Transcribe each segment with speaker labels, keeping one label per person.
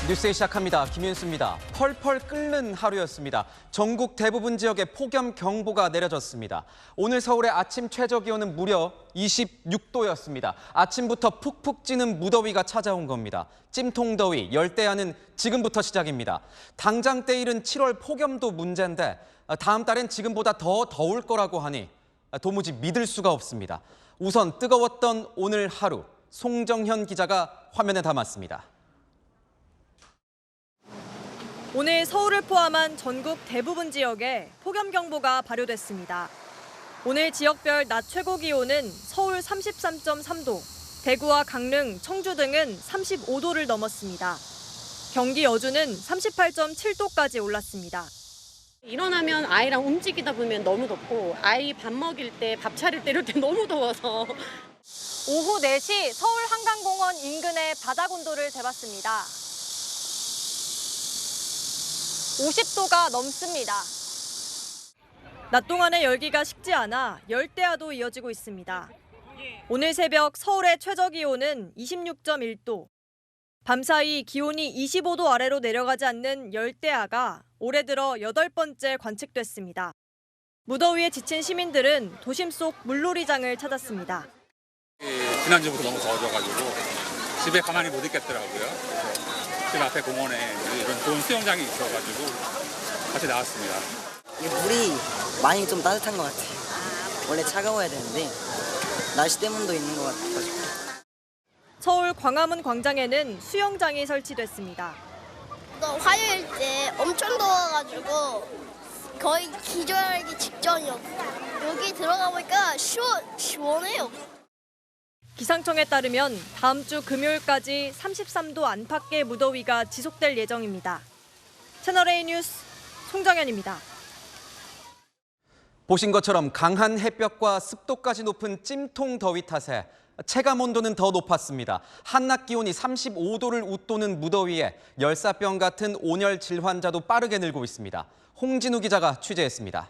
Speaker 1: 뉴스에 시작합니다. 김윤수입니다. 펄펄 끓는 하루였습니다. 전국 대부분 지역에 폭염 경보가 내려졌습니다. 오늘 서울의 아침 최저 기온은 무려 26도였습니다. 아침부터 푹푹 찌는 무더위가 찾아온 겁니다. 찜통더위, 열대야는 지금부터 시작입니다. 당장 때이른 7월 폭염도 문제인데 다음 달엔 지금보다 더 더울 거라고 하니 도무지 믿을 수가 없습니다. 우선 뜨거웠던 오늘 하루, 송정현 기자가 화면에 담았습니다.
Speaker 2: 오늘 서울을 포함한 전국 대부분 지역에 폭염경보가 발효됐습니다. 오늘 지역별 낮 최고 기온은 서울 33.3도, 대구와 강릉, 청주 등은 35도를 넘었습니다. 경기 여주는 38.7도까지 올랐습니다.
Speaker 3: 일어나면 아이랑 움직이다 보면 너무 덥고 아이 밥 먹일 때, 밥 차릴 때 이럴 때 너무 더워서.
Speaker 2: 오후 4시 서울 한강공원 인근의 바닥 온도를 재봤습니다. 50도가 넘습니다. 낮 동안의 열기가 식지 않아 열대야도 이어지고 있습니다. 오늘 새벽 서울의 최저 기온은 26.1도. 밤사이 기온이 25도 아래로 내려가지 않는 열대야가 올해 들어 8번째 관측됐습니다. 무더위에 지친 시민들은 도심 속 물놀이장을 찾았습니다.
Speaker 4: 지난주부터 너무 더워져가지고 집에 가만히 못 있겠더라고요. 집 앞에 공원에 이런 좋은 수영장이 있어가지고 같이 나왔습니다.
Speaker 5: 물이 많이 좀 따뜻한 것 같아요. 원래 차가워야 되는데 날씨 때문도 있는 것 같아가지고.
Speaker 2: 서울 광화문 광장에는 수영장이 설치됐습니다.
Speaker 6: 화요일 때 엄청 더워가지고 거의 기절하기 직전이었어요. 여기 들어가 보니까 시원해요.
Speaker 2: 기상청에 따르면 다음 주 금요일까지 33도 안팎의 무더위가 지속될 예정입니다. 채널A 뉴스 송정현입니다.
Speaker 1: 보신 것처럼 강한 햇볕과 습도까지 높은 찜통 더위 탓에 체감 온도는 더 높았습니다. 한낮 기온이 35도를 웃도는 무더위에 열사병 같은 온열 질환자도 빠르게 늘고 있습니다. 홍진우 기자가 취재했습니다.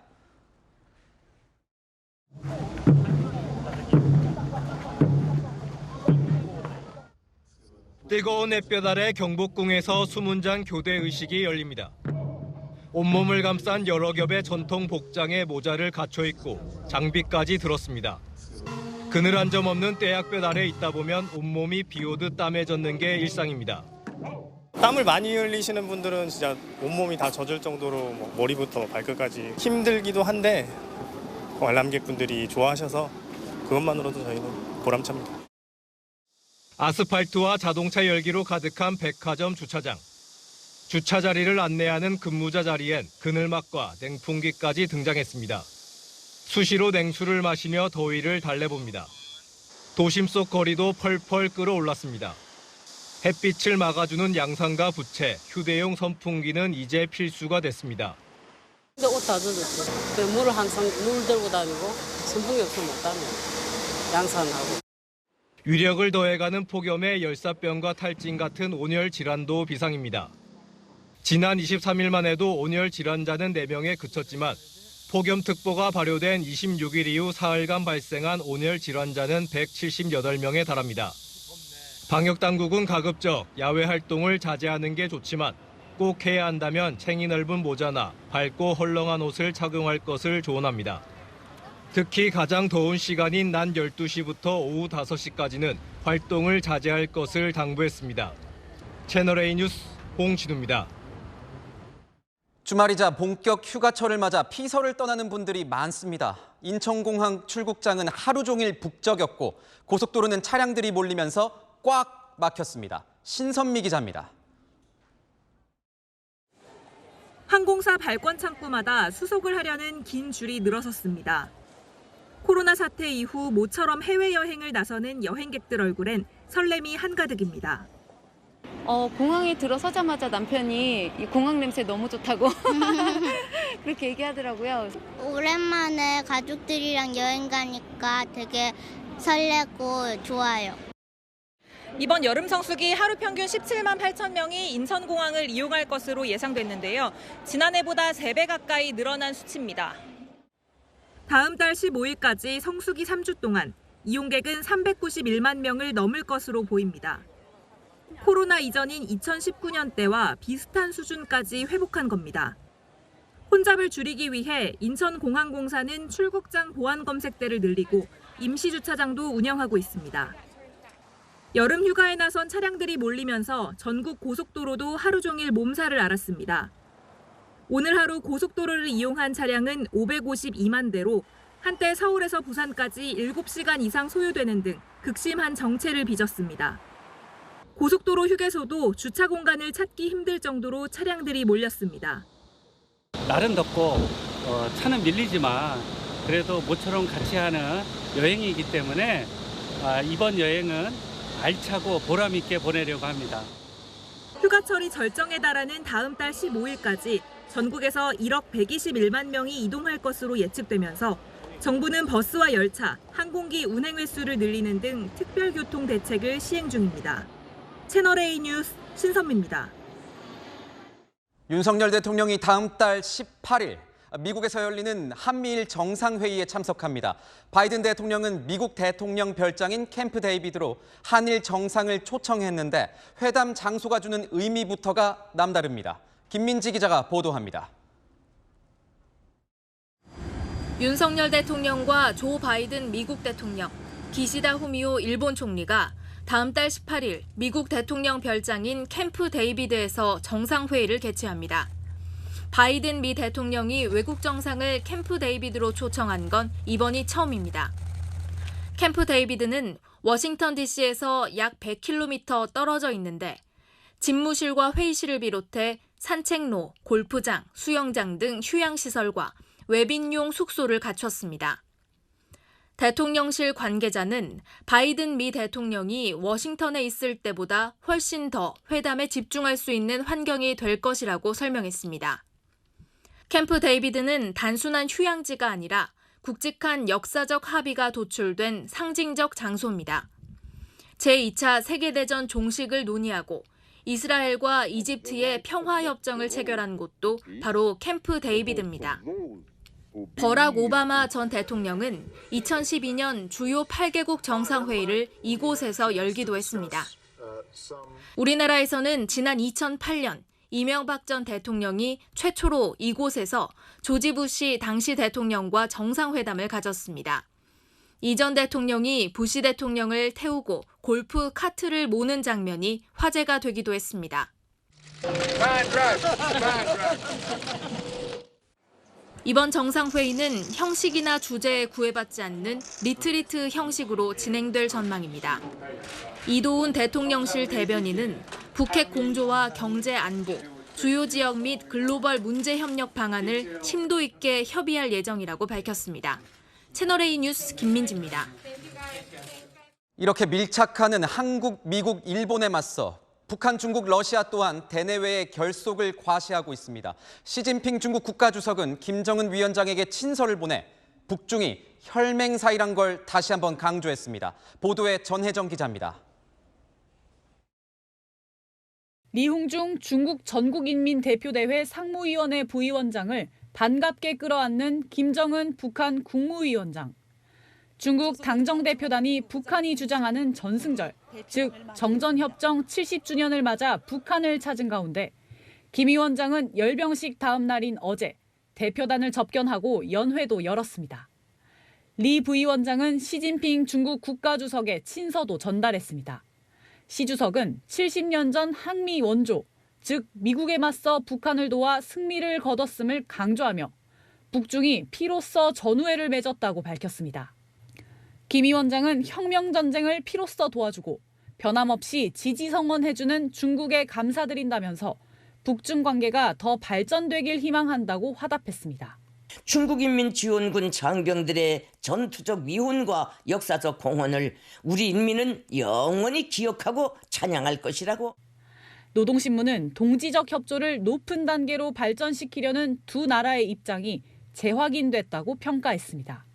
Speaker 7: 뜨거운 햇볕 아래 경복궁에서 수문장 교대 의식이 열립니다. 온몸을 감싼 여러 겹의 전통 복장에 모자를 갖춰 입고 장비까지 들었습니다. 그늘 한 점 없는 떼약볕 아래 있다 보면 온몸이 비오듯 땀에 젖는 게 일상입니다.
Speaker 8: 땀을 많이 흘리시는 분들은 진짜 온몸이 다 젖을 정도로 머리부터 발끝까지 힘들기도 한데 관람객분들이 좋아하셔서 그것만으로도 저희는 보람찹니다.
Speaker 7: 아스팔트와 자동차 열기로 가득한 백화점 주차장. 주차 자리를 안내하는 근무자 자리엔 그늘막과 냉풍기까지 등장했습니다. 수시로 냉수를 마시며 더위를 달래봅니다. 도심 속 거리도 펄펄 끓어올랐습니다. 햇빛을 막아주는 양산과 부채, 휴대용 선풍기는 이제 필수가 됐습니다.
Speaker 3: 근데 옷 다 젖었죠. 물을 항상 물 들고 다니고 선풍기 없으면 못 다녀요. 양산하고.
Speaker 7: 위력을 더해가는 폭염에 열사병과 탈진 같은 온열 질환도 비상입니다. 지난 23일만 해도 온열 질환자는 4명에 그쳤지만 폭염특보가 발효된 26일 이후 사흘간 발생한 온열 질환자는 178명에 달합니다. 방역당국은 가급적 야외 활동을 자제하는 게 좋지만 꼭 해야 한다면 챙이 넓은 모자나 밝고 헐렁한 옷을 착용할 것을 조언합니다. 특히 가장 더운 시간인 낮 12시부터 오후 5시까지는 활동을 자제할 것을 당부했습니다. 채널A 뉴스 홍진우입니다.
Speaker 1: 주말이자 본격 휴가철을 맞아 피서를 떠나는 분들이 많습니다. 인천공항 출국장은 하루 종일 북적였고 고속도로는 차량들이 몰리면서 꽉 막혔습니다. 신선미 기자입니다.
Speaker 9: 항공사 발권 창구마다 수속을 하려는 긴 줄이 늘어섰습니다. 코로나 사태 이후 모처럼 해외여행을 나서는 여행객들 얼굴엔 설렘이 한가득입니다.
Speaker 10: 공항에 들어서자마자 남편이 이 공항 냄새 너무 좋다고 그렇게 얘기하더라고요.
Speaker 6: 오랜만에 가족들이랑 여행 가니까 되게 설레고 좋아요.
Speaker 9: 이번 여름 성수기 하루 평균 17만 8천 명이 인천공항을 이용할 것으로 예상됐는데요. 지난해보다 3배 가까이 늘어난 수치입니다. 다음 달 15일까지 성수기 3주 동안 이용객은 391만 명을 넘을 것으로 보입니다. 코로나 이전인 2019년 때와 비슷한 수준까지 회복한 겁니다. 혼잡을 줄이기 위해 인천공항공사는 출국장 보안 검색대를 늘리고 임시주차장도 운영하고 있습니다. 여름 휴가에 나선 차량들이 몰리면서 전국 고속도로도 하루 종일 몸살을 앓았습니다. 오늘 하루 고속도로를 이용한 차량은 552만 대로 한때 서울에서 부산까지 7시간 이상 소요되는 등 극심한 정체를 빚었습니다. 고속도로 휴게소도 주차 공간을 찾기 힘들 정도로 차량들이 몰렸습니다.
Speaker 11: 날은 덥고 차는 밀리지만 그래도 모처럼 같이 하는 여행이기 때문에 이번 여행은 알차고 보람 있게 보내려고 합니다.
Speaker 9: 휴가철이 절정에 달하는 다음 달 15일까지 전국에서 1억 121만 명이 이동할 것으로 예측되면서 정부는 버스와 열차, 항공기 운행 횟수를 늘리는 등 특별교통 대책을 시행 중입니다. 채널A 뉴스 신선미입니다.
Speaker 1: 윤석열 대통령이 다음 달 18일 미국에서 열리는 한미일 정상회의에 참석합니다. 바이든 대통령은 미국 대통령 별장인 캠프 데이비드로 한일 정상을 초청했는데 회담 장소가 주는 의미부터가 남다릅니다. 김민지 기자가 보도합니다.
Speaker 2: 윤석열 대통령과 조 바이든 미국 대통령, 기시다 후미오 일본 총리가 다음 달 18일 미국 대통령 별장인 캠프 데이비드에서 정상회의를 개최합니다. 바이든 미 대통령이 외국 정상을 캠프 데이비드로 초청한 건 이번이 처음입니다. 캠프 데이비드는 워싱턴 DC에서 약 100km 떨어져 있는데 집무실과 회의실을 비롯해 산책로, 골프장, 수영장 등 휴양시설과 외빈용 숙소를 갖췄습니다. 대통령실 관계자는 바이든 미 대통령이 워싱턴에 있을 때보다 훨씬 더 회담에 집중할 수 있는 환경이 될 것이라고 설명했습니다. 캠프 데이비드는 단순한 휴양지가 아니라 굵직한 역사적 합의가 도출된 상징적 장소입니다. 제2차 세계대전 종식을 논의하고 이스라엘과 이집트의 평화협정을 체결한 곳도 바로 캠프 데이비드입니다. 버락 오바마 전 대통령은 2012년 주요 8개국 정상회의를 이곳에서 열기도 했습니다. 우리나라에서는 지난 2008년 이명박 전 대통령이 최초로 이곳에서 조지 부시 당시 대통령과 정상회담을 가졌습니다. 이 전 대통령이 부시 대통령을 태우고 골프 카트를 모는 장면이 화제가 되기도 했습니다. 이번 정상회의는 형식이나 주제에 구애받지 않는 리트리트 형식으로 진행될 전망입니다. 이도훈 대통령실 대변인은 북핵 공조와 경제 안보, 주요 지역 및 글로벌 문제 협력 방안을 심도 있게 협의할 예정이라고 밝혔습니다. 채널A 뉴스 김민지입니다.
Speaker 1: 이렇게 밀착하는 한국, 미국, 일본에 맞서 북한, 중국, 러시아 또한 대내외의 결속을 과시하고 있습니다. 시진핑 중국 국가주석은 김정은 위원장에게 친서를 보내 북중이 혈맹 사이란 걸 다시 한번 강조했습니다. 보도에 전혜정 기자입니다.
Speaker 12: 리홍중 중국 전국인민대표대회 상무위원회 부위원장을 반갑게 끌어안는 김정은 북한 국무위원장. 중국 당정대표단이 북한이 주장하는 전승절, 즉 정전협정 70주년을 맞아 북한을 찾은 가운데 김 위원장은 열병식 다음 날인 어제 대표단을 접견하고 연회도 열었습니다. 리 부위원장은 시진핑 중국 국가주석의 친서도 전달했습니다. 시 주석은 70년 전 한미 원조, 즉 미국에 맞서 북한을 도와 승리를 거뒀음을 강조하며 북중이 피로써 전우회를 맺었다고 밝혔습니다. 김 위원장은 혁명전쟁을 피로써 도와주고 변함없이 지지성원해주는 중국에 감사드린다면서 북중 관계가 더 발전되길 희망한다고 화답했습니다.
Speaker 13: 중국인민지원군 장병들의 전투적 위훈과 역사적 공헌을 우리 인민은 영원히 기억하고 찬양할 것이라고.
Speaker 12: 노동신문은 동지적 협조를 높은 단계로 발전시키려는 두 나라의 입장이 재확인됐다고 평가했습니다.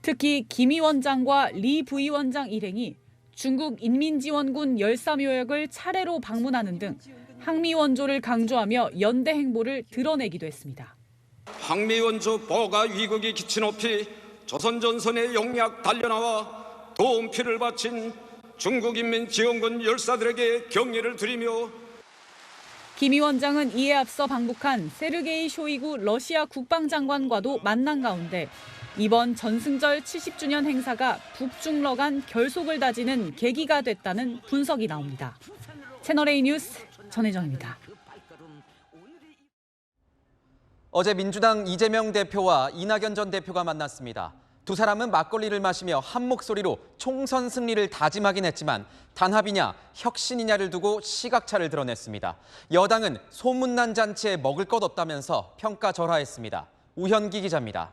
Speaker 12: 특히 김 위원장과 리 부위원장 일행이 중국 인민지원군 열사묘역을 차례로 방문하는 등 항미 원조를 강조하며 연대 행보를 드러내기도 했습니다.
Speaker 14: 항미 원조 보가 위국이 기치 높이 조선 전선의 용약 달려나와 도움피를 바친 중국인민지원군 열사들에게 경례를 드리며
Speaker 12: 김 위원장은 이에 앞서 방북한 세르게이 쇼이구 러시아 국방장관과도 만난 가운데 이번 전승절 70주년 행사가 북중러 간 결속을 다지는 계기가 됐다는 분석이 나옵니다. 채널A 뉴스 전혜정입니다.
Speaker 1: 어제 민주당 이재명 대표와 이낙연 전 대표가 만났습니다. 두 사람은 막걸리를 마시며 한 목소리로 총선 승리를 다짐하긴 했지만 단합이냐 혁신이냐를 두고 시각차를 드러냈습니다. 여당은 소문난 잔치에 먹을 것 없다면서 평가절하했습니다. 우현기 기자입니다.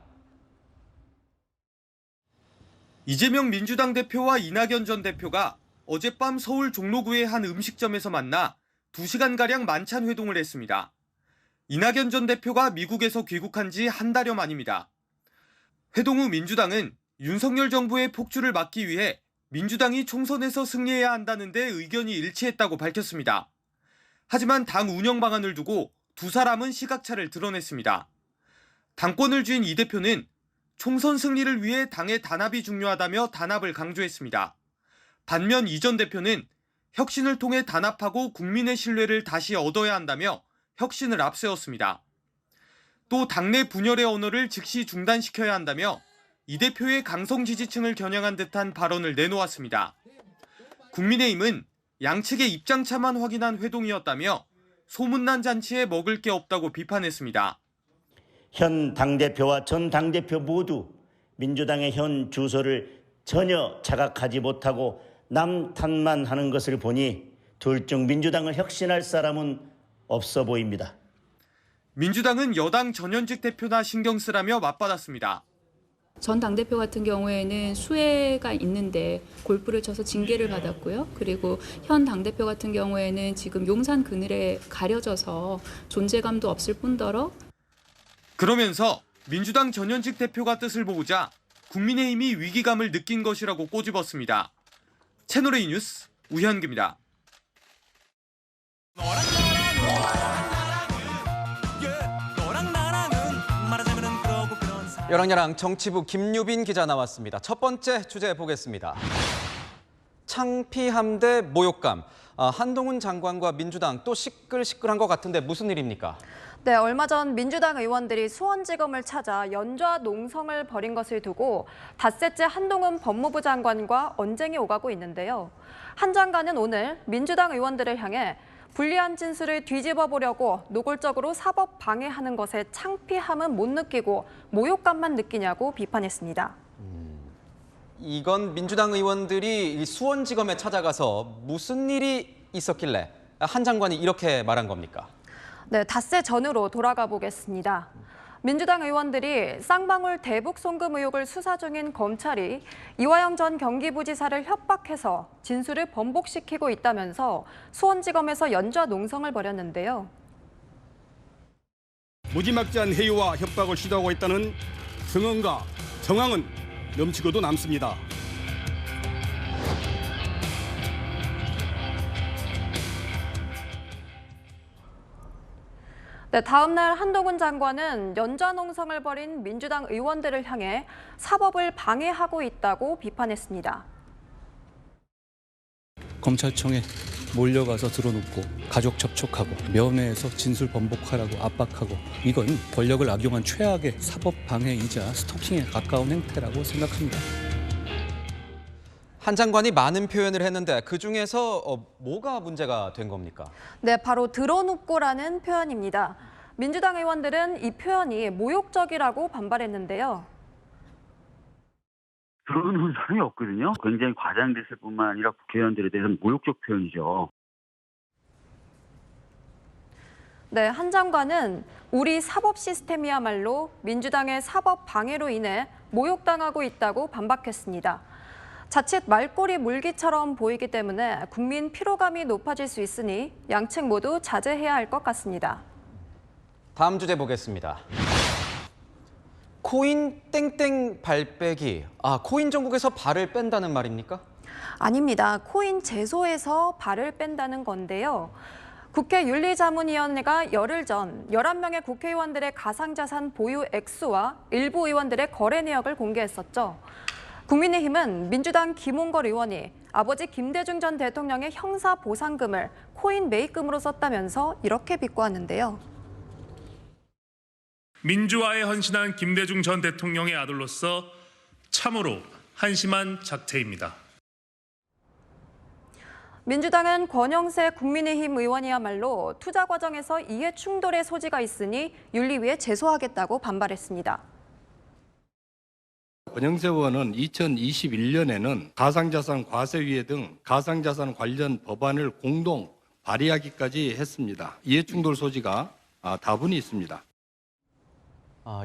Speaker 15: 이재명 민주당 대표와 이낙연 전 대표가 어젯밤 서울 종로구의 한 음식점에서 만나 2시간가량 만찬 회동을 했습니다. 이낙연 전 대표가 미국에서 귀국한 지 한 달여 만입니다. 회동 후 민주당은 윤석열 정부의 폭주를 막기 위해 민주당이 총선에서 승리해야 한다는 데 의견이 일치했다고 밝혔습니다. 하지만 당 운영 방안을 두고 두 사람은 시각차를 드러냈습니다. 당권을 쥔 이 대표는 총선 승리를 위해 당의 단합이 중요하다며 단합을 강조했습니다. 반면 이 전 대표는 혁신을 통해 단합하고 국민의 신뢰를 다시 얻어야 한다며 혁신을 앞세웠습니다. 또 당내 분열의 언어를 즉시 중단시켜야 한다며 이 대표의 강성 지지층을 겨냥한 듯한 발언을 내놓았습니다. 국민의힘은 양측의 입장차만 확인한 회동이었다며 소문난 잔치에 먹을 게 없다고 비판했습니다.
Speaker 16: 현 당대표와 전 당대표 모두 민주당의 현 주소를 전혀 자각하지 못하고 남 탓만 하는 것을 보니 둘 중 민주당을 혁신할 사람은 없어 보입니다.
Speaker 15: 민주당은 여당 전현직 대표나 신경 쓰라며 맞받았습니다.
Speaker 17: 전 당대표 같은 경우에는 수혜가 있는데 골프를 쳐서 징계를 받았고요. 그리고 현 당대표 같은 경우에는 지금 용산 그늘에 가려져서 존재감도 없을 뿐더러
Speaker 15: 그러면서 민주당 전현직 대표가 뜻을 보고자 국민의힘이 위기감을 느낀 것이라고 꼬집었습니다. 채널A 뉴스 우현기입니다.
Speaker 1: 여랑야랑 정치부 김유빈 기자 나왔습니다. 첫 번째 주제 보겠습니다. 창피함 대 모욕감. 한동훈 장관과 민주당 또 시끌시끌한 것 같은데 무슨 일입니까?
Speaker 18: 네, 얼마 전 민주당 의원들이 수원지검을 찾아 연좌 농성을 벌인 것을 두고 닷새째 한동훈 법무부 장관과 언쟁이 오가고 있는데요. 한 장관은 오늘 민주당 의원들을 향해 불리한 진술을 뒤집어 보려고 노골적으로 사법 방해하는 것에 창피함은 못 느끼고 모욕감만 느끼냐고 비판했습니다.
Speaker 1: 이건 민주당 의원들이 수원지검에 찾아가서 무슨 일이 있었길래 한 장관이 이렇게 말한 겁니까?
Speaker 18: 네, 닷새 전으로 돌아가 보겠습니다. 민주당 의원들이 쌍방울 대북 송금 의혹을 수사 중인 검찰이 이화영 전 경기부지사를 협박해서 진술을 번복시키고 있다면서 수원지검에서 연좌 농성을 벌였는데요.
Speaker 19: 무지막지한 해유와 협박을 시도하고 있다는 증언과 정황은 넘치고도 남습니다.
Speaker 18: 네, 다음 날 한동훈 장관은 연좌 농성을 벌인 민주당 의원들을 향해 사법을 방해하고 있다고 비판했습니다.
Speaker 20: 검찰청에 몰려가서 들어눕고 가족 접촉하고 면회에서 진술 번복하라고 압박하고 이건 권력을 악용한 최악의 사법 방해이자 스토킹에 가까운 행태라고 생각합니다.
Speaker 1: 한 장관이 많은 표현을 했는데 그중에서 뭐가 문제가 된 겁니까?
Speaker 18: 네, 바로 들어눕고라는 표현입니다. 민주당 의원들은 이 표현이 모욕적이라고 반발했는데요.
Speaker 21: 들어눕는 사람이 없거든요. 굉장히 과장됐을 뿐만 아니라 국회의원들에 대해서는 모욕적 표현이죠.
Speaker 18: 네, 한 장관은 우리 사법 시스템이야말로 민주당의 사법 방해로 인해 모욕당하고 있다고 반박했습니다. 자칫 말꼬리 물기처럼 보이기 때문에 국민 피로감이 높아질 수 있으니 양측 모두 자제해야 할 것 같습니다.
Speaker 1: 다음 주제 보겠습니다. 코인 땡땡 발 빼기. 코인 전국에서 발을 뺀다는 말입니까?
Speaker 18: 아닙니다. 코인 제소에서 발을 뺀다는 건데요. 국회 윤리자문위원회가 열흘 전 11명의 국회의원들의 가상자산 보유 액수와 일부 의원들의 거래 내역을 공개했었죠. 국민의힘은 민주당 김홍걸 의원이 아버지 김대중 전 대통령의 형사 보상금을 코인 매입금으로 썼다면서 이렇게 비꼬았는데요.
Speaker 4: 민주화에 헌신한 김대중 전 대통령의 아들로서 참으로 한심한 작태입니다.
Speaker 18: 민주당은 권영세 국민의힘 의원이야말로 투자 과정에서 이해 충돌의 소지가 있으니 윤리위에 제소하겠다고 반발했습니다.
Speaker 22: 권영세 의원은 2021년에는 가상자산 과세위에 등 가상자산 관련 법안을 공동 발의하기까지 했습니다. 이해충돌 소지가 다분히 있습니다.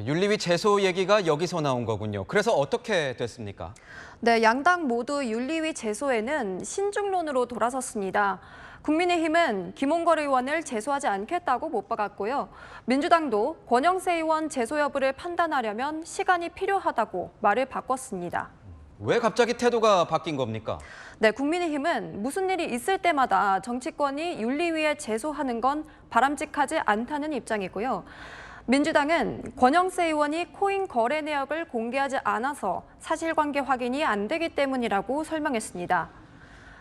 Speaker 1: 윤리위 제소 얘기가 여기서 나온 거군요. 그래서 어떻게 됐습니까?
Speaker 18: 네, 양당 모두 윤리위 제소에는 신중론으로 돌아섰습니다. 국민의힘은 김홍걸 의원을 제소하지 않겠다고 못 박았고요. 민주당도 권영세 의원 제소 여부를 판단하려면 시간이 필요하다고 말을 바꿨습니다.
Speaker 1: 왜 갑자기 태도가 바뀐 겁니까?
Speaker 18: 네, 국민의힘은 무슨 일이 있을 때마다 정치권이 윤리위에 제소하는 건 바람직하지 않다는 입장이고요. 민주당은 권영세 의원이 코인 거래 내역을 공개하지 않아서 사실관계 확인이 안 되기 때문이라고 설명했습니다.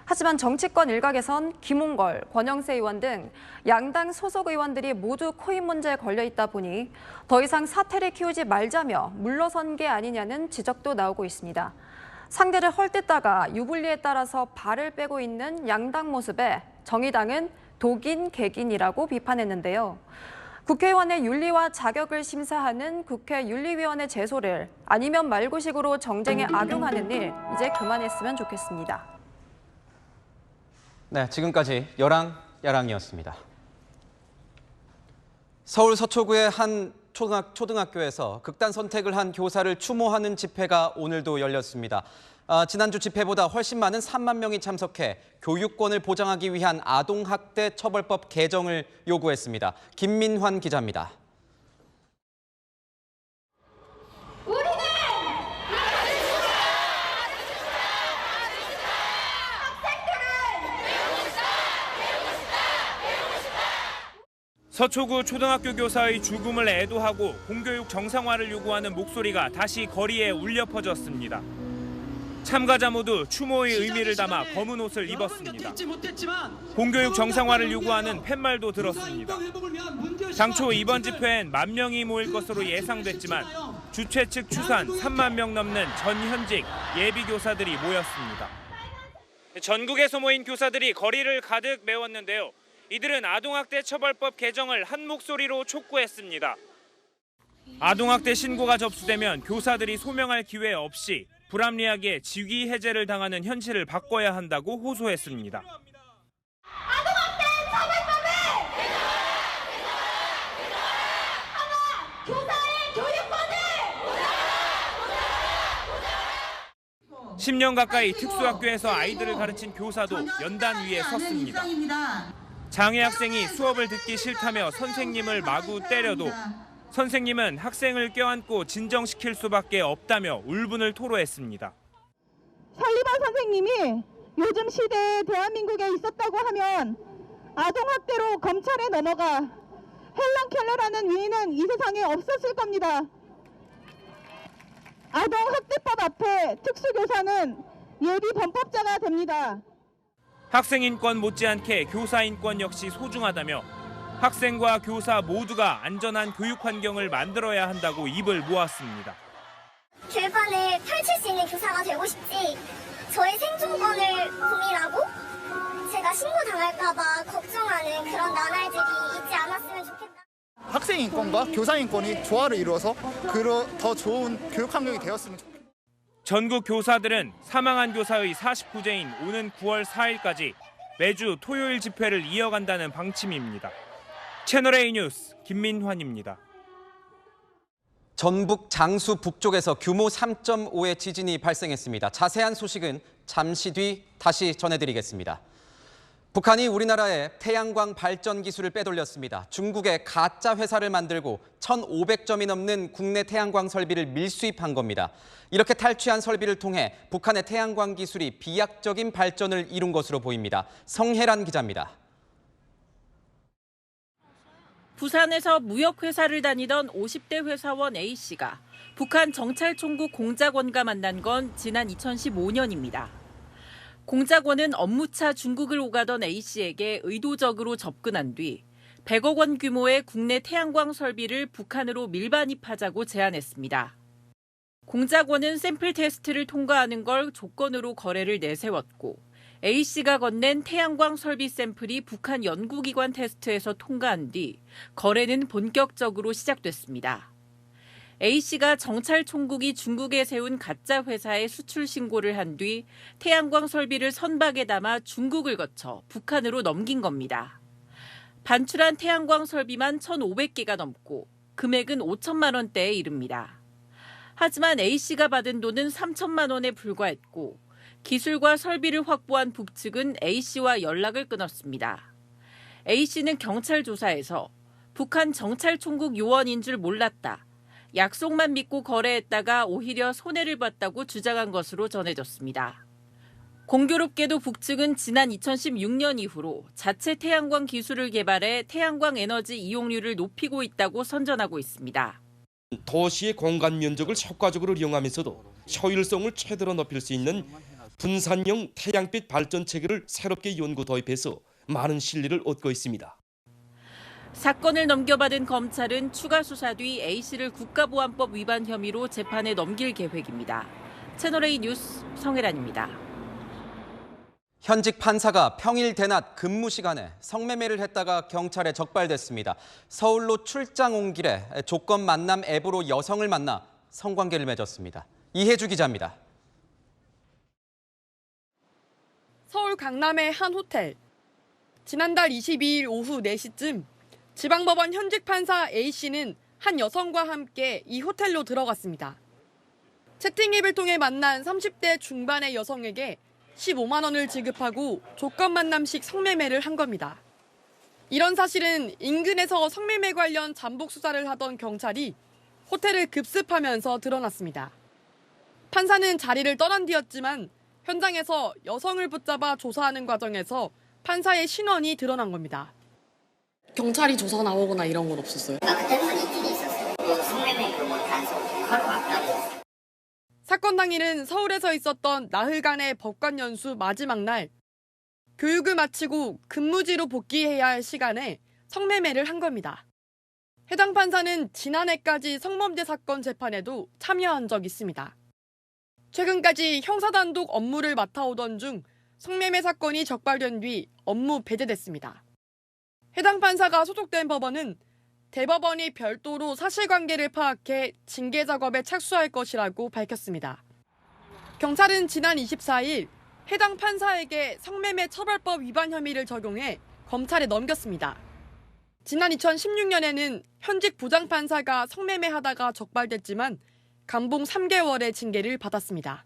Speaker 18: 하지만 정치권 일각에선 김홍걸, 권영세 의원 등 양당 소속 의원들이 모두 코인 문제에 걸려 있다 보니 더 이상 사태를 키우지 말자며 물러선 게 아니냐는 지적도 나오고 있습니다. 상대를 헐뜯다가 유불리에 따라서 발을 빼고 있는 양당 모습에 정의당은 독인, 객인이라고 비판했는데요. 국회의원의 윤리와 자격을 심사하는 국회 윤리위원회 제소를 아니면 말고식으로 정쟁에 악용하는 일 이제 그만했으면 좋겠습니다.
Speaker 1: 네, 지금까지 여랑야랑이었습니다. 서울 서초구의 한 초등학교에서 극단 선택을 한 교사를 추모하는 집회가 오늘도 열렸습니다. 지난주 집회보다 훨씬 많은 3만 명이 참석해 교육권을 보장하기 위한 아동학대 처벌법 개정을 요구했습니다. 김민환 기자입니다.
Speaker 23: 서초구 초등학교 교사의 죽음을 애도하고 공교육 정상화를 요구하는 목소리가 다시 거리에 울려 퍼졌습니다. 참가자 모두 추모의 의미를 담아 검은 옷을 입었습니다. 공교육 정상화를 요구하는 팻말도 들었습니다. 당초 이번 집회엔 1만 명이 모일 것으로 예상됐지만 주최 측 추산 3만 명 넘는 전현직 예비교사들이 모였습니다. 전국에서 모인 교사들이 거리를 가득 메웠는데요. 이들은 아동학대 처벌법 개정을 한 목소리로 촉구했습니다. 아동학대 신고가 접수되면 교사들이 소명할 기회 없이 불합리하게 직위 해제를 당하는 현실을 바꿔야 한다고 호소했습니다.
Speaker 24: 아동학대 처벌법을 교사의 교육권을
Speaker 23: 10년 가까이 특수학교에서 아이들을 가르친 교사도 연단 위에 섰습니다. 장애 학생이 수업을 듣기 싫다며 선생님을 마구 때려도 선생님은 학생을 껴안고 진정시킬 수밖에 없다며 울분을 토로했습니다.
Speaker 25: 설리반 선생님이 요즘 시대에 대한민국에 있었다고 하면 아동학대로 검찰에 넘어가 헬런 켈러라는 위인은 이 세상에 없었을 겁니다. 아동학대법 앞에 특수교사는 예비 범법자가 됩니다.
Speaker 23: 학생인권 못지않게 교사인권 역시 소중하다며 학생과 교사 모두가 안전한 교육 환경을 만들어야 한다고 입을 모았습니다.
Speaker 24: 교육권을 펼칠 수 있는 교사가 되고 싶지 저의 생존권을 고민하고 제가 신고당할까 봐 걱정하는 그런 나날들이 있지 않았으면 좋겠다.
Speaker 26: 학생 인권과 교사 인권이 조화를 이루어서 더 좋은 교육 환경이 되었으면 좋겠다.
Speaker 23: 전국 교사들은 사망한 교사의 49제인 오는 9월 4일까지 매주 토요일 집회를 이어간다는 방침입니다. 채널A 뉴스 김민환입니다.
Speaker 1: 전북 장수 북쪽에서 규모 3.5의 지진이 발생했습니다. 자세한 소식은 잠시 뒤 다시 전해드리겠습니다. 북한이 우리나라의 태양광 발전 기술을 빼돌렸습니다. 중국에 가짜 회사를 만들고 1,500점이 넘는 국내 태양광 설비를 밀수입한 겁니다. 이렇게 탈취한 설비를 통해 북한의 태양광 기술이 비약적인 발전을 이룬 것으로 보입니다. 성혜란 기자입니다.
Speaker 27: 부산에서 무역회사를 다니던 50대 회사원 A씨가 북한 정찰총국 공작원과 만난 건 지난 2015년입니다. 공작원은 업무차 중국을 오가던 A씨에게 의도적으로 접근한 뒤 100억 원 규모의 국내 태양광 설비를 북한으로 밀반입하자고 제안했습니다. 공작원은 샘플 테스트를 통과하는 걸 조건으로 거래를 내세웠고 A씨가 건넨 태양광 설비 샘플이 북한 연구기관 테스트에서 통과한 뒤 거래는 본격적으로 시작됐습니다. A씨가 정찰 총국이 중국에 세운 가짜 회사에 수출 신고를 한 뒤 태양광 설비를 선박에 담아 중국을 거쳐 북한으로 넘긴 겁니다. 반출한 태양광 설비만 1,500개가 넘고 금액은 5천만 원대에 이릅니다. 하지만 A씨가 받은 돈은 3천만 원에 불과했고 기술과 설비를 확보한 북측은 A씨와 연락을 끊었습니다. A씨는 경찰 조사에서 북한 정찰총국 요원인 줄 몰랐다. 약속만 믿고 거래했다가 오히려 손해를 봤다고 주장한 것으로 전해졌습니다. 공교롭게도 북측은 지난 2016년 이후로 자체 태양광 기술을 개발해 태양광 에너지 이용률을 높이고 있다고 선전하고 있습니다.
Speaker 3: 도시의 공간 면적을 효과적으로 이용하면서도 효율성을 최대로 높일 수 있는 분산형 태양빛 발전 체계를 새롭게 연구 도입해서 많은 신뢰를 얻고 있습니다.
Speaker 27: 사건을 넘겨받은 검찰은 추가 수사 뒤 A씨를 국가보안법 위반 혐의로 재판에 넘길 계획입니다. 채널A 뉴스 성혜란입니다.
Speaker 1: 현직 판사가 평일 대낮 근무 시간에 성매매를 했다가 경찰에 적발됐습니다. 서울로 출장 온 길에 조건 만남 앱으로 여성을 만나 성관계를 맺었습니다. 이혜주 기자입니다.
Speaker 5: 서울 강남의 한 호텔. 지난달 22일 오후 4시쯤 지방법원 현직 판사 A씨는 한 여성과 함께 이 호텔로 들어갔습니다. 채팅앱을 통해 만난 30대 중반의 여성에게 15만 원을 지급하고 조건 만남식 성매매를 한 겁니다. 이런 사실은 인근에서 성매매 관련 잠복 수사를 하던 경찰이 호텔을 급습하면서 드러났습니다. 판사는 자리를 떠난 뒤였지만 현장에서 여성을 붙잡아 조사하는 과정에서 판사의 신원이 드러난 겁니다.
Speaker 6: 경찰이 조사 나오거나 이런 건 없었어요?
Speaker 24: 그때는 이틀이 있었어요. 성매매 단속 하루 앞까지.
Speaker 5: 사건 당일은 서울에서 있었던 나흘간의 법관 연수 마지막 날. 교육을 마치고 근무지로 복귀해야 할 시간에 성매매를 한 겁니다. 해당 판사는 지난해까지 성범죄 사건 재판에도 참여한 적 있습니다. 최근까지 형사단독 업무를 맡아오던 중 성매매 사건이 적발된 뒤 업무 배제됐습니다. 해당 판사가 소속된 법원은 대법원이 별도로 사실관계를 파악해 징계 작업에 착수할 것이라고 밝혔습니다. 경찰은 지난 24일 해당 판사에게 성매매 처벌법 위반 혐의를 적용해 검찰에 넘겼습니다. 지난 2016년에는 현직 부장판사가 성매매하다가 적발됐지만 감봉 3개월의 징계를 받았습니다.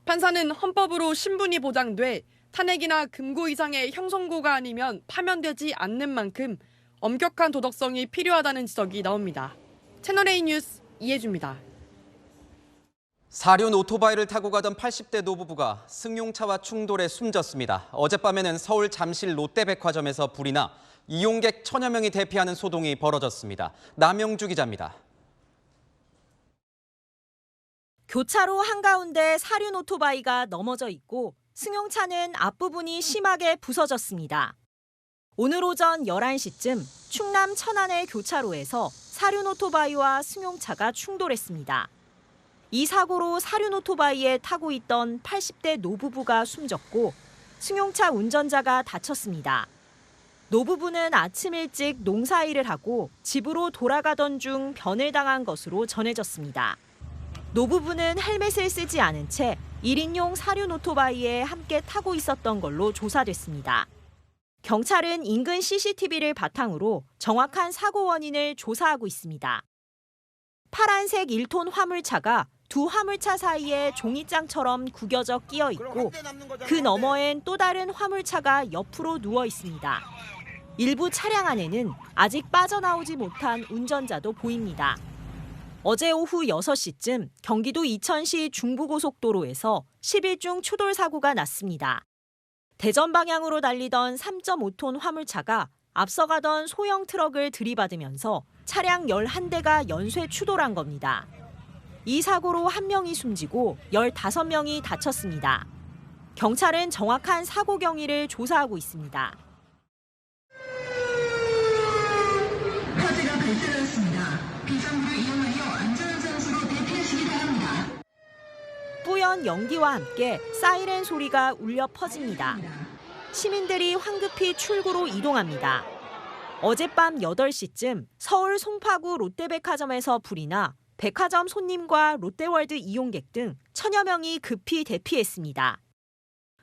Speaker 5: 판사는 헌법으로 신분이 보장돼 탄핵이나 금고 이상의 형선고가 아니면 파면되지 않는 만큼 엄격한 도덕성이 필요하다는 지적이 나옵니다. 채널A 뉴스 이혜주입니다.
Speaker 1: 사륜 오토바이를 타고 가던 80대 노부부가 승용차와 충돌해 숨졌습니다. 어젯밤에는 서울 잠실 롯데백화점에서 불이 나 이용객 1000여 명이 대피하는 소동이 벌어졌습니다. 남영주 기자입니다.
Speaker 7: 교차로 한가운데 사륜 오토바이가 넘어져 있고 승용차는 앞부분이 심하게 부서졌습니다. 오늘 오전 11시쯤 충남 천안의 교차로에서 사륜 오토바이와 승용차가 충돌했습니다. 이 사고로 사륜 오토바이에 타고 있던 80대 노부부가 숨졌고 승용차 운전자가 다쳤습니다. 노부부는 아침 일찍 농사일을 하고 집으로 돌아가던 중 변을 당한 것으로 전해졌습니다. 노부부는 헬멧을 쓰지 않은 채 1인용 사륜 오토바이에 함께 타고 있었던 걸로 조사됐습니다. 경찰은 인근 CCTV를 바탕으로 정확한 사고 원인을 조사하고 있습니다. 파란색 1톤 화물차가 두 화물차 사이에 종이장처럼 구겨져 끼어 있고 그 너머엔 또 다른 화물차가 옆으로 누워 있습니다. 일부 차량 안에는 아직 빠져나오지 못한 운전자도 보입니다. 어제 오후 6시쯤 경기도 이천시 중부고속도로에서 11중 추돌 사고가 났습니다. 대전 방향으로 달리던 3.5톤 화물차가 앞서가던 소형 트럭을 들이받으면서 차량 11대가 연쇄 추돌한 겁니다. 이 사고로 1명이 숨지고 15명이 다쳤습니다. 경찰은 정확한 사고 경위를 조사하고 있습니다.
Speaker 2: 화재가 발생하였습니다. 비상구를 이용하여 안전한 장소로 대피하시기 바랍니다.
Speaker 7: 뿌연 연기와 함께 사이렌 소리가 울려 퍼집니다. 시민들이 황급히 출구로 이동합니다. 어젯밤 8시쯤 서울 송파구 롯데백화점에서 불이 나 백화점 손님과 롯데월드 이용객 등 1000여 명이 급히 대피했습니다.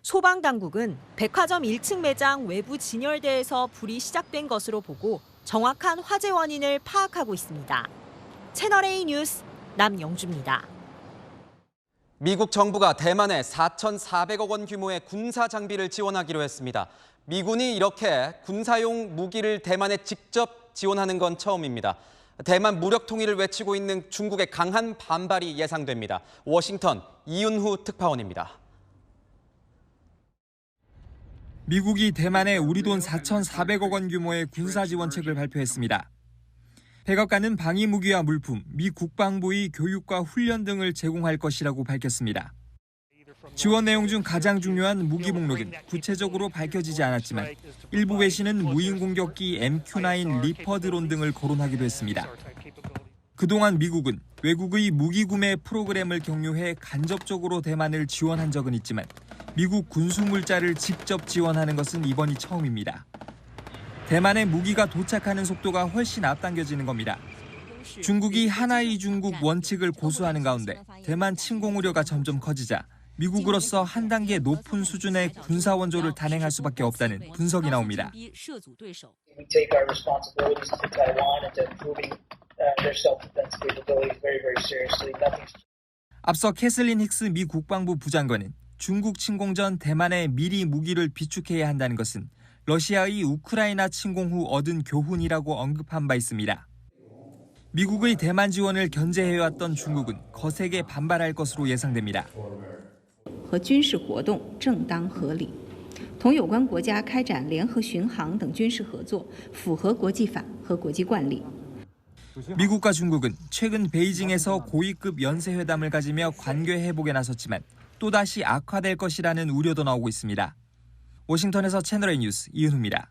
Speaker 7: 소방당국은 백화점 1층 매장 외부 진열대에서 불이 시작된 것으로 보고 정확한 화재 원인을 파악하고 있습니다. 채널A 뉴스 남영주입니다.
Speaker 1: 미국 정부가 대만에 4,400억 원 규모의 군사 장비를 지원하기로 했습니다. 미군이 이렇게 군사용 무기를 대만에 직접 지원하는 건 처음입니다. 대만 무력 통일을 외치고 있는 중국의 강한 반발이 예상됩니다. 워싱턴 이윤후 특파원입니다.
Speaker 8: 미국이 대만에 우리 돈 4,400억 원 규모의 군사 지원책을 발표했습니다. 백악관은 방위 무기와 물품, 미 국방부의 교육과 훈련 등을 제공할 것이라고 밝혔습니다. 지원 내용 중 가장 중요한 무기 목록은 구체적으로 밝혀지지 않았지만 일부 외신은 무인 공격기 MQ-9 리퍼드론 등을 거론하기도 했습니다. 그동안 미국은 외국의 무기 구매 프로그램을 경유해 간접적으로 대만을 지원한 적은 있지만 미국 군수물자를 직접 지원하는 것은 이번이 처음입니다. 대만에 무기가 도착하는 속도가 훨씬 앞당겨지는 겁니다. 중국이 하나의 중국 원칙을 고수하는 가운데 대만 침공 우려가 점점 커지자 미국으로서 한 단계 높은 수준의 군사 원조를 단행할 수밖에 없다는 분석이 나옵니다. 앞서 캐슬린 힉스 미 국방부 부장관은 중국 침공 전 대만에 미리 무기를 비축해야 한다는 것은 러시아의 우크라이나 침공 후 얻은 교훈이라고 언급한 바 있습니다. 미국의 대만 지원을 견제해왔던 중국은 거세게 반발할 것으로 예상됩니다.
Speaker 9: 和军事活动正当合理，同有关国家开展联合巡航等军事合作，符合国际法和国际惯例。
Speaker 8: 미국과 중국은 최근 베이징에서 고위급 연쇄회담을 가지며 관계 회복에 나섰지만 또다시 악화될 것이라는 우려도 나오고 있습니다. 워싱턴에서 채널A 뉴스 이은후입니다.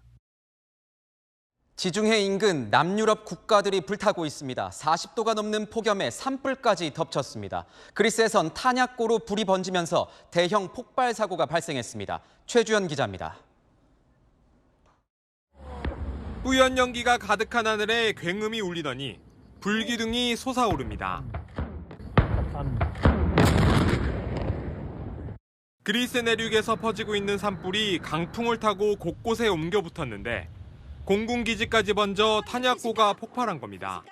Speaker 1: 지중해 인근 남유럽 국가들이 불타고 있습니다. 40도가 넘는 폭염에 산불까지 덮쳤습니다. 그리스에선 탄약고로 불이 번지면서 대형 폭발 사고가 발생했습니다. 최주연 기자입니다.
Speaker 10: 뿌연 연기가 가득한 하늘에 굉음이 울리더니 불기둥이 솟아오릅니다. 그리스 내륙에서 퍼지고 있는 산불이 강풍을 타고 곳곳에 옮겨 붙었는데 공군기지까지 번져 탄약고가 폭발한 겁니다.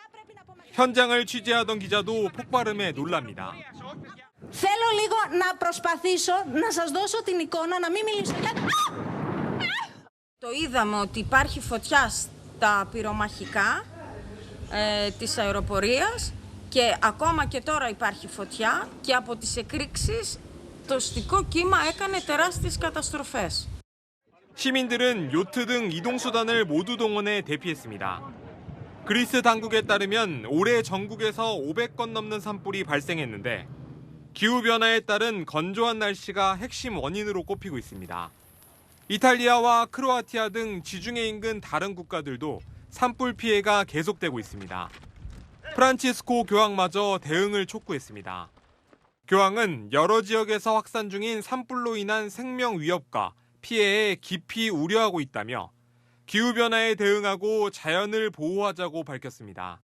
Speaker 10: 현장을 취재하던 기자도 폭발음에 놀랍니다.
Speaker 11: Θέλω λίγο να προσπαθήσω να σας δώσω την εικόνα, να μην μιλήσω. Το είδαμε ότι υπάρχει φωτιά στα πυρομαχικά της αεροπορίας και ακόμα και τώρα υπάρχει φωτιά και από τις εκρήξεις το στικό κύμα έκανε τεράστιες καταστροφές.
Speaker 10: 시민들은 요트 등 이동수단을 모두 동원해 대피했습니다. 그리스 당국에 따르면 올해 전국에서 500건 넘는 산불이 발생했는데 기후변화에 따른 건조한 날씨가 핵심 원인으로 꼽히고 있습니다. 이탈리아와 크로아티아 등 지중해 인근 다른 국가들도 산불 피해가 계속되고 있습니다. 프란치스코 교황마저 대응을 촉구했습니다. 교황은 여러 지역에서 확산 중인 산불로 인한 생명 위협과 피해에 깊이 우려하고 있다며 기후변화에 대응하고 자연을 보호하자고 밝혔습니다.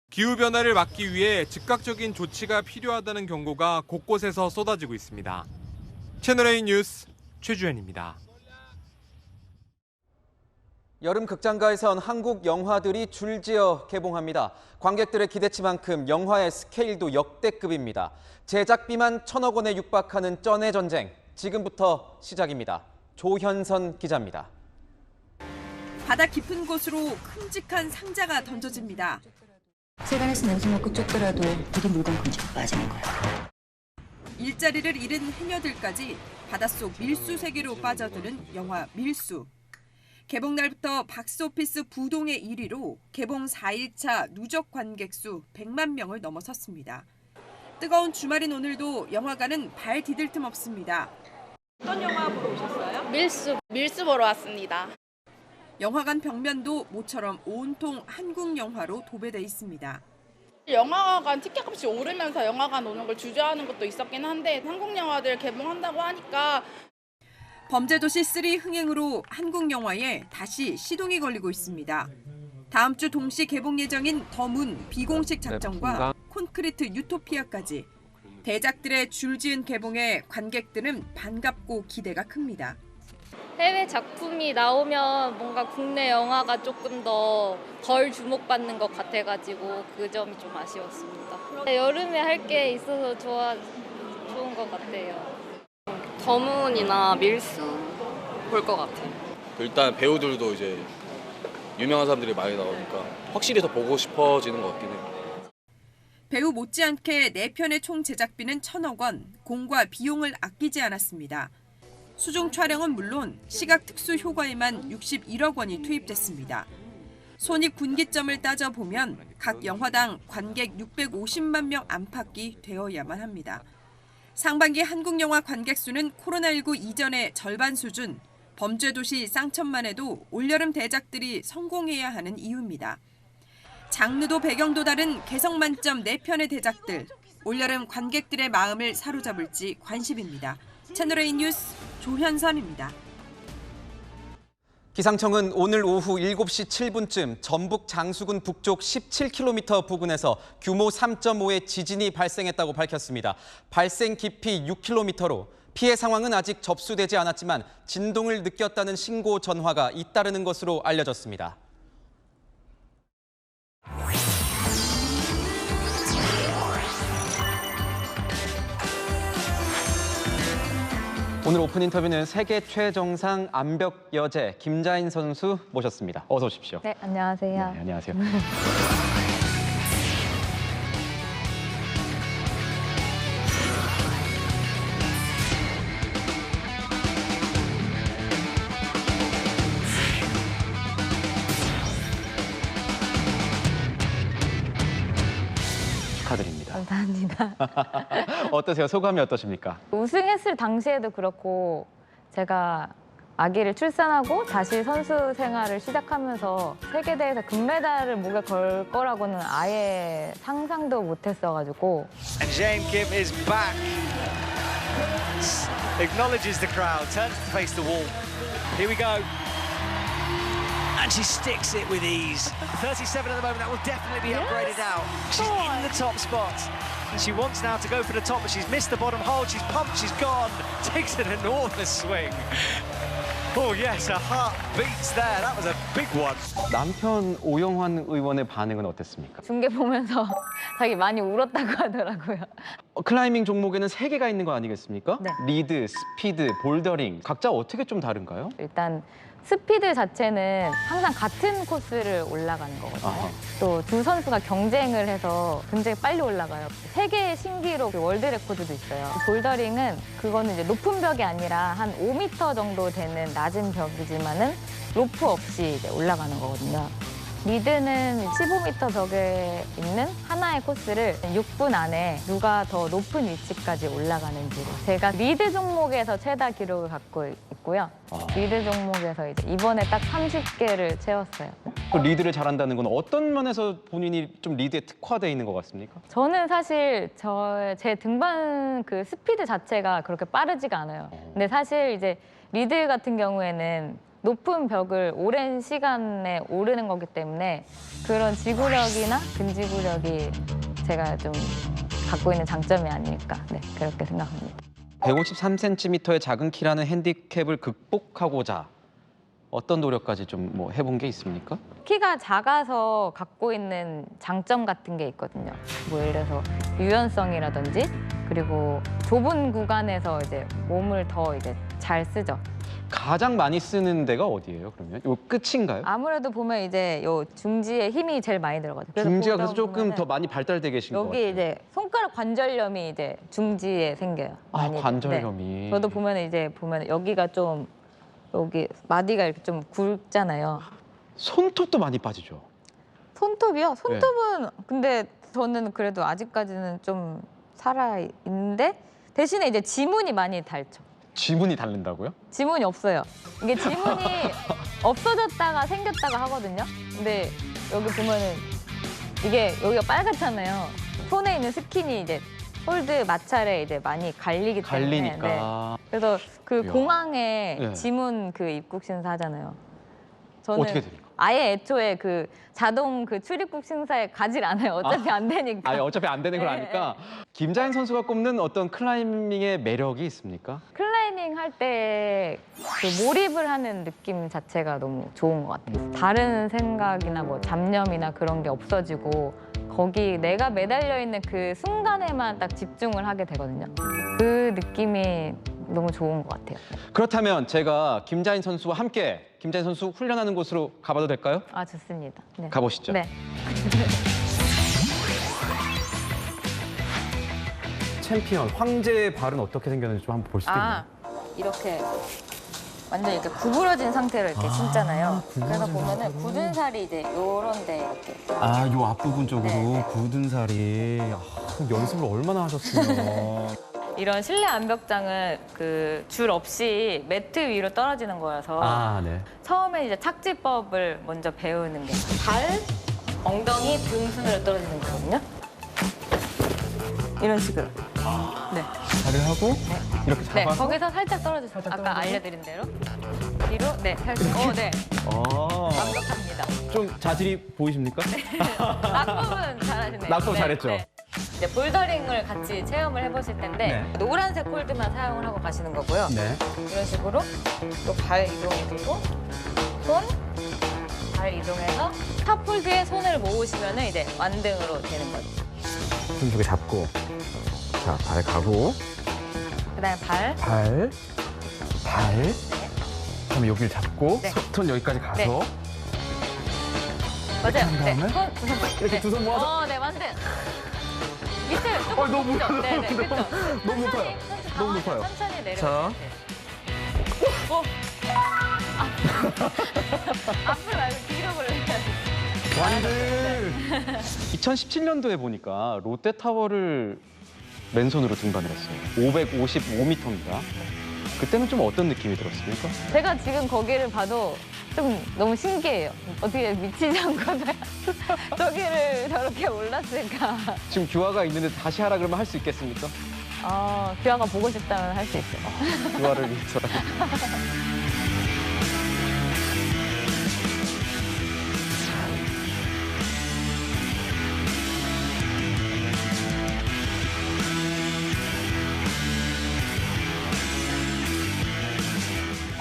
Speaker 10: 기후변화를 막기 위해 즉각적인 조치가 필요하다는 경고가 곳곳에서 쏟아지고 있습니다. 채널A 뉴스 최주현입니다.
Speaker 1: 여름 극장가에선 한국 영화들이 줄지어 개봉합니다. 관객들의 기대치만큼 영화의 스케일도 역대급입니다. 제작비만 1,000억 원에 육박하는 쩐의 전쟁, 지금부터 시작입니다. 조현선 기자입니다.
Speaker 5: 바다 깊은 곳으로 큼직한 상자가 던져집니다.
Speaker 13: 세관에서 냄새 맡고 쫓더라도 부디 물건 근처로 빠지는 거야.
Speaker 5: 일자리를 잃은 해녀들까지 바닷속 밀수 세계로 빠져드는 영화 밀수. 개봉 날부터 박스오피스 부동의 1위로 개봉 4일차 누적 관객 수 100만 명을 넘어섰습니다. 뜨거운 주말인 오늘도 영화관은 발 디딜 틈 없습니다. 어떤 영화 보러 오셨어요?
Speaker 12: 밀수 보러 왔습니다.
Speaker 5: 영화관 벽면도 모처럼 온통 한국 영화로 도배돼 있습니다.
Speaker 12: 영화관 티켓값이 오르면서 영화관 오는 걸 주저하는 것도 있었긴 한데 한국 영화들 개봉한다고 하니까
Speaker 5: 범죄도시 3 흥행으로 한국 영화에 다시 시동이 걸리고 있습니다. 다음 주 동시 개봉 예정인 더문 비공식 작전과 콘크리트 유토피아까지 대작들의 줄지은 개봉에 관객들은 반갑고 기대가 큽니다.
Speaker 14: 해외 작품이 나오면 뭔가 국내 영화가 조금 덜 주목받는 것 같아가지고 그 점이 좀 아쉬웠습니다. 여름에 할 게 있어서 좋은 것 같아요.
Speaker 12: 더문이나 밀수 볼 것 같아요.
Speaker 15: 일단 배우들도 이제 유명한 사람들이 많이 나오니까 확실히 더 보고 싶어지는 것 같긴 해요.
Speaker 5: 배우 못지않게 4편의 총 제작비는 1,000억 원, 공과 비용을 아끼지 않았습니다. 수중 촬영은 물론 시각 특수 효과에만 61억 원이 투입됐습니다. 손익 분기점을 따져보면 각 영화당 관객 650만 명 안팎이 되어야만 합니다. 상반기 한국 영화 관객 수는 코로나19 이전의 절반 수준, 범죄도시 쌍천만 해도 올여름 대작들이 성공해야 하는 이유입니다. 장르도 배경도 다른 개성 만점 4편의 대작들, 올여름 관객들의 마음을 사로잡을지 관심입니다. 채널A 뉴스 조현선입니다.
Speaker 1: 기상청은 오늘 오후 7시 7분쯤 전북 장수군 북쪽 17km 부근에서 규모 3.5의 지진이 발생했다고 밝혔습니다. 발생 깊이 6km로 피해 상황은 아직 접수되지 않았지만 진동을 느꼈다는 신고 전화가 잇따르는 것으로 알려졌습니다. 오늘 오픈 인터뷰는 세계 최정상 암벽 여제 김자인 선수 모셨습니다. 어서 오십시오.
Speaker 14: 네, 안녕하세요.
Speaker 1: 네, 안녕하세요. 축하드립니다.
Speaker 14: 감사합니다.
Speaker 1: 어떠세요? 소감이 어떠십니까?
Speaker 14: 우승했을 당시에도 그렇고 제가 아기를 출산하고 다시 선수 생활을 시작하면서 세계대회에서 금메달을 목에 걸 거라고는 아예 상상도 못했어가지고.
Speaker 16: And Jane Kim is back. Acknowledges the crowd, turns to face the wall. Here we go. And she sticks it with ease. 37 at the moment, that will definitely be upgraded out. She's in the top spot. And she wants now to go for the top, but she's missed the bottom hold. She's pumped, she's gone. Takes an enormous swing. Oh yes, her heart beats there. That was a big one.
Speaker 1: 남편 오영환 의원의 반응은 어땠습니까?
Speaker 14: 중계 보면서 자기 많이 울었다고 하더라고요.
Speaker 1: 클라이밍 종목에는 3개가 있는 거 아니겠습니까?
Speaker 14: 네.
Speaker 1: 리드, 스피드, 볼더링. 각자 어떻게 좀 다른가요?
Speaker 14: 일단 스피드 자체는 항상 같은 코스를 올라가는 거거든요. 또 두 선수가 경쟁을 해서 굉장히 빨리 올라가요. 세계 신기록 월드 레코드도 있어요. 볼더링은 그거는 이제 높은 벽이 아니라 한 5m 정도 되는 낮은 벽이지만은 로프 없이 이제 올라가는 거거든요. 리드는 15m 벽에 있는 하나의 코스를 6분 안에 누가 더 높은 위치까지 올라가는지로. 제가 리드 종목에서 최다 기록을 갖고 있고요. 리드 종목에서 이제 이번에 딱 30개를 채웠어요.
Speaker 1: 그 리드를 잘한다는 건 어떤 면에서 본인이 좀 리드에 특화돼 있는 것 같습니까?
Speaker 14: 저는 사실 제 등반 그 스피드 자체가 그렇게 빠르지가 않아요. 근데 사실 이제 리드 같은 경우에는 높은 벽을 오랜 시간에 오르는 거기 때문에 그런 지구력이나 근지구력이 제가 좀 갖고 있는 장점이 아닐까, 네, 그렇게 생각합니다.
Speaker 1: 153cm의 작은 키라는 핸디캡을 극복하고자 어떤 노력까지 좀 뭐 해본 게 있습니까?
Speaker 14: 키가 작아서 갖고 있는 장점 같은 게 있거든요. 뭐 예를 들어서 유연성이라든지 그리고 좁은 구간에서 이제 몸을 더 이제 잘 쓰죠.
Speaker 1: 가장 많이 쓰는 데가 어디예요, 그러면? 요 끝인가요?
Speaker 14: 아무래도 보면 이제 요 중지에 힘이 제일 많이 들어가죠.
Speaker 1: 중지가 그래서 조금 더 많이 발달돼 계신 것 같아요.
Speaker 14: 여기 이제 손가락 관절염이 이제 중지에 생겨요.
Speaker 1: 아,
Speaker 14: 많이들.
Speaker 1: 관절염이.
Speaker 14: 네. 저도 보면 여기가 좀 여기 마디가 이렇게 좀 굵잖아요.
Speaker 1: 손톱도 많이 빠지죠.
Speaker 14: 손톱이요? 손톱은 근데 저는 그래도 아직까지는 좀 살아 있는데 대신에 이제 지문이 많이 닳죠.
Speaker 1: 지문이 닳는다고요?
Speaker 14: 지문이 없어요. 이게 지문이 없어졌다가 생겼다가 하거든요. 근데 여기 보면은 이게 여기가 빨갛잖아요. 손에 있는 스킨이 이제 홀드 마찰에 이제 많이 갈리기 때문에.
Speaker 1: 갈리니까.
Speaker 14: 네. 그래서 그
Speaker 1: 이야.
Speaker 14: 공항에
Speaker 1: 네.
Speaker 14: 지문 그 입국 심사 하잖아요. 저는
Speaker 1: 어떻게 됩니까?
Speaker 14: 아예 애초에 그 자동 그 출입국 심사에 가질 않아요. 어차피 안 되니까.
Speaker 1: 아니, 어차피 안 되는 걸
Speaker 14: 네,
Speaker 1: 아니까. 김자인 선수가 꼽는 어떤 클라이밍의 매력이 있습니까?
Speaker 14: 클라이밍 할 때 그 몰입을 하는 느낌 자체가 너무 좋은 것 같아요. 다른 생각이나 뭐 잡념이나 그런 게 없어지고 거기 내가 매달려 있는 그 순간에만 딱 집중을 하게 되거든요. 그 느낌이 너무 좋은 것 같아요.
Speaker 1: 그렇다면 제가 김자인 선수와 함께 김자인 선수 훈련하는 곳으로 가봐도 될까요?
Speaker 14: 아, 좋습니다. 네.
Speaker 1: 가보시죠.
Speaker 14: 네.
Speaker 1: 챔피언, 황제의 발은 어떻게 생겼는지 좀 한번 볼 수 있나요?
Speaker 14: 이렇게 완전 이렇게 구부러진 상태로 이렇게 신잖아요. 그래서 보면은 굳은 살이 이제 요런 데 이렇게.
Speaker 1: 아, 요 앞부분 쪽으로
Speaker 14: 네.
Speaker 1: 굳은 살이. 연습을 얼마나 하셨으면.
Speaker 14: 이런 실내 암벽장은 그 줄 없이 매트 위로 떨어지는 거여서
Speaker 1: 아, 네.
Speaker 14: 처음에 이제 착지법을 먼저 배우는 게 발, 엉덩이, 등 순으로 떨어지는 거거든요. 이런 식으로. 네.
Speaker 1: 다리를 하고 이렇게
Speaker 14: 네,
Speaker 1: 잡아서.
Speaker 14: 거기서 살짝 떨어졌어요. 아까 알려드린 대로. 뒤로, 네, 살짝. 네. 완벽합니다.
Speaker 1: 좀 자질이 보이십니까?
Speaker 14: 낙법은 잘하시네요.
Speaker 1: 낙법 잘했죠?
Speaker 14: 이제 볼더링을 같이 체험을 해보실 텐데
Speaker 1: 네.
Speaker 14: 노란색 홀드만 사용을 하고 가시는 거고요.
Speaker 1: 네.
Speaker 14: 이런 식으로 또 발 이동해주고 손, 발 이동해서 탑 홀드에 손을 모으시면 이제 완등으로 되는 거죠.
Speaker 1: 손 두 개 잡고. 자, 발 가고.
Speaker 14: 그다음에 발.
Speaker 1: 발. 그다음에 여기를 잡고
Speaker 14: 네.
Speaker 1: 손 여기까지 가서.
Speaker 14: 네. 맞아요.
Speaker 1: 한 다음에
Speaker 14: 네. 손, 두 손.
Speaker 1: 이렇게 두 손 모아서.
Speaker 14: 네, 완등. 밑에 조금
Speaker 1: 너무
Speaker 14: 높죠? 네, 네,
Speaker 1: 너무
Speaker 14: 그렇죠.
Speaker 1: 너무 높아요. 너무 높아요.
Speaker 14: 천천히 내려.
Speaker 1: 자.
Speaker 14: 앞을 말고 뒤로 볼래요.
Speaker 1: 완등. 2017년도에 보니까 롯데타워를 맨손으로 등반을 했어요. 555m입니다. 그때는 좀 어떤 느낌이 들었습니까?
Speaker 14: 제가 지금 거기를 봐도 좀 너무 신기해요. 어떻게 미치지 않고서 저기를 저렇게 올랐을까.
Speaker 1: 지금 규화가 있는데 다시 하라 그러면 할 수 있겠습니까?
Speaker 14: 규화가 보고 싶다면 할 수 있어요.
Speaker 1: 규화를 위해서라도.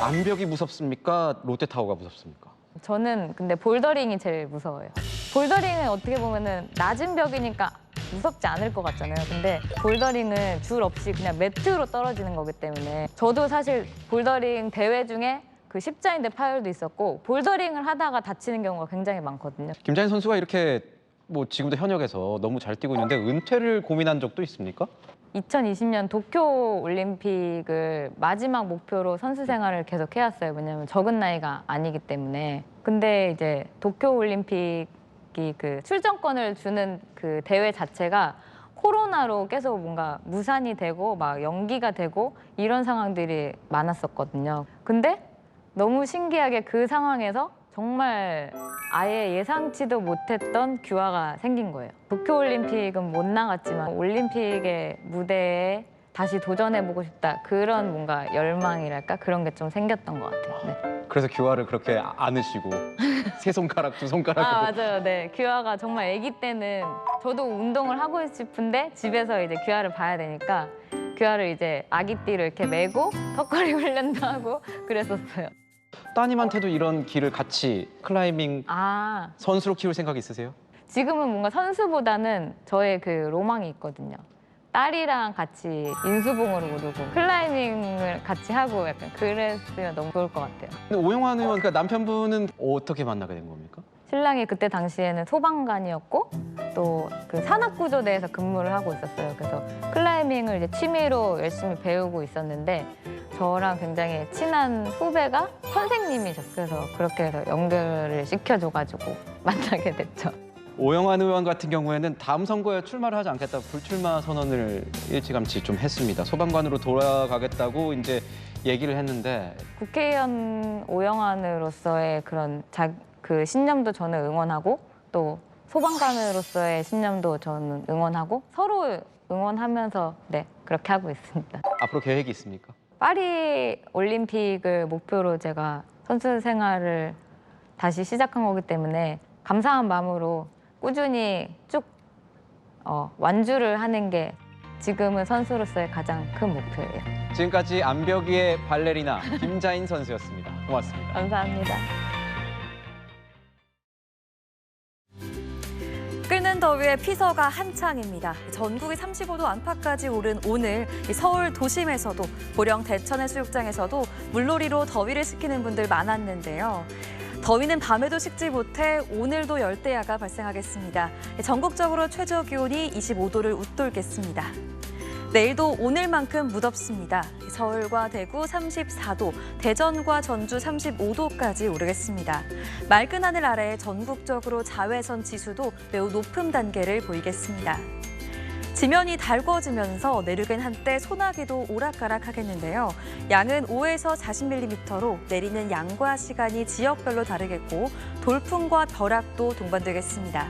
Speaker 1: 암벽이 무섭습니까? 롯데타워가 무섭습니까?
Speaker 14: 저는 근데 볼더링이 제일 무서워요. 볼더링은 어떻게 보면은 낮은 벽이니까 무섭지 않을 것 같잖아요. 근데 볼더링은 줄 없이 그냥 매트로 떨어지는 거기 때문에 저도 사실 볼더링 대회 중에 그 십자인대 파열도 있었고 볼더링을 하다가 다치는 경우가 굉장히 많거든요.
Speaker 1: 김자인 선수가 이렇게 뭐 지금도 현역에서 너무 잘 뛰고 있는데 은퇴를 고민한 적도 있습니까?
Speaker 14: 2020년 도쿄 올림픽을 마지막 목표로 선수 생활을 계속 해왔어요. 왜냐하면 적은 나이가 아니기 때문에. 근데 이제 도쿄 올림픽이 그 출전권을 주는 그 대회 자체가 코로나로 계속 뭔가 무산이 되고 막 연기가 되고 이런 상황들이 많았었거든요. 근데 너무 신기하게 그 상황에서 정말 아예 예상치도 못했던 규화가 생긴 거예요. 도쿄올림픽은 못 나갔지만 올림픽의 무대에 다시 도전해보고 싶다. 그런 뭔가 열망이랄까? 그런 게 좀 생겼던 것 같아요. 네.
Speaker 1: 그래서 규화를 그렇게 안으시고 세 손가락, 두 손가락으로.
Speaker 14: 맞아요. 네. 규화가 정말 아기 때는 저도 운동을 하고 싶은데 집에서 이제 규화를 봐야 되니까 규화를 이제 아기띠를 이렇게 메고 턱걸이 훈련도 하고 그랬었어요.
Speaker 1: 따님한테도 이런 길을 같이 클라이밍 선수로 키울 생각 있으세요?
Speaker 14: 지금은 뭔가 선수보다는 저의 그 로망이 있거든요. 딸이랑 같이 인수봉으로 오르고 클라이밍을 같이 하고 약간 그랬으면 너무 좋을 것 같아요.
Speaker 1: 근데 오영환 의원, 그러니까 남편분은 어떻게 만나게 된 겁니까?
Speaker 14: 신랑이 그때 당시에는 소방관이었고 또 그 산악구조대에서 근무를 하고 있었어요. 그래서 클라이밍을 이제 취미로 열심히 배우고 있었는데 저랑 굉장히 친한 후배가 선생님이셨어요. 그래서 그렇게 해서 연결을 시켜줘가지고 만나게 됐죠.
Speaker 1: 오영환 의원 같은 경우에는 다음 선거에 출마를 하지 않겠다고 불출마 선언을 일찌감치 좀 했습니다. 소방관으로 돌아가겠다고 이제 얘기를 했는데
Speaker 14: 국회의원 오영환으로서의 그런 그 신념도 저는 응원하고 또 소방관으로서의 신념도 저는 응원하고 서로 응원하면서 네, 그렇게 하고 있습니다.
Speaker 1: 앞으로 계획이 있습니까?
Speaker 14: 파리 올림픽을 목표로 제가 선수 생활을 다시 시작한 거기 때문에 감사한 마음으로 꾸준히 쭉 완주를 하는 게 지금은 선수로서의 가장 큰 목표예요.
Speaker 1: 지금까지 암벽위의 발레리나 김자인 선수였습니다. 고맙습니다.
Speaker 14: 감사합니다.
Speaker 4: 끓는 더위에 피서가 한창입니다. 전국이 35도 안팎까지 오른 오늘 서울 도심에서도 보령 대천해수욕장에서도 물놀이로 더위를 식히는 분들 많았는데요. 더위는 밤에도 식지 못해 오늘도 열대야가 발생하겠습니다. 전국적으로 최저 기온이 25도를 웃돌겠습니다. 내일도 오늘만큼 무덥습니다. 서울과 대구 34도, 대전과 전주 35도까지 오르겠습니다. 맑은 하늘 아래 전국적으로 자외선 지수도 매우 높은 단계를 보이겠습니다. 지면이 달궈지면서 내륙엔 한때 소나기도 오락가락하겠는데요. 양은 5에서 40mm로 내리는 양과 시간이 지역별로 다르겠고 돌풍과 벼락도 동반되겠습니다.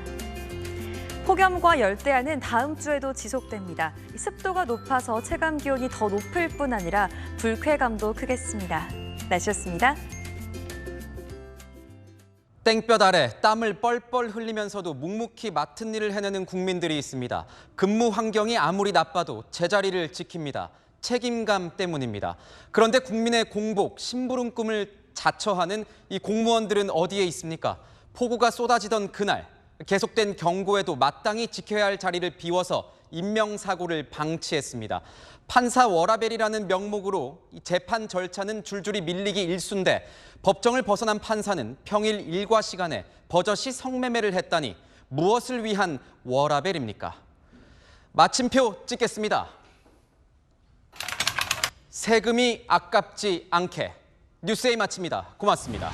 Speaker 4: 폭염과 열대야는 다음 주에도 지속됩니다. 습도가 높아서 체감 기온이 더 높을 뿐 아니라 불쾌감도 크겠습니다. 날씨였습니다.
Speaker 1: 땡볕 아래 땀을 뻘뻘 흘리면서도 묵묵히 맡은 일을 해내는 국민들이 있습니다. 근무 환경이 아무리 나빠도 제자리를 지킵니다. 책임감 때문입니다. 그런데 국민의 공복, 심부름 꿈을 자처하는 이 공무원들은 어디에 있습니까? 폭우가 쏟아지던 그날, 계속된 경고에도 마땅히 지켜야 할 자리를 비워서 인명사고를 방치했습니다. 판사 워라밸이라는 명목으로 재판 절차는 줄줄이 밀리기 일쑤인데 법정을 벗어난 판사는 평일 일과 시간에 버젓이 성매매를 했다니 무엇을 위한 워라밸입니까? 마침표 찍겠습니다. 세금이 아깝지 않게. 뉴스에이 마칩니다. 고맙습니다.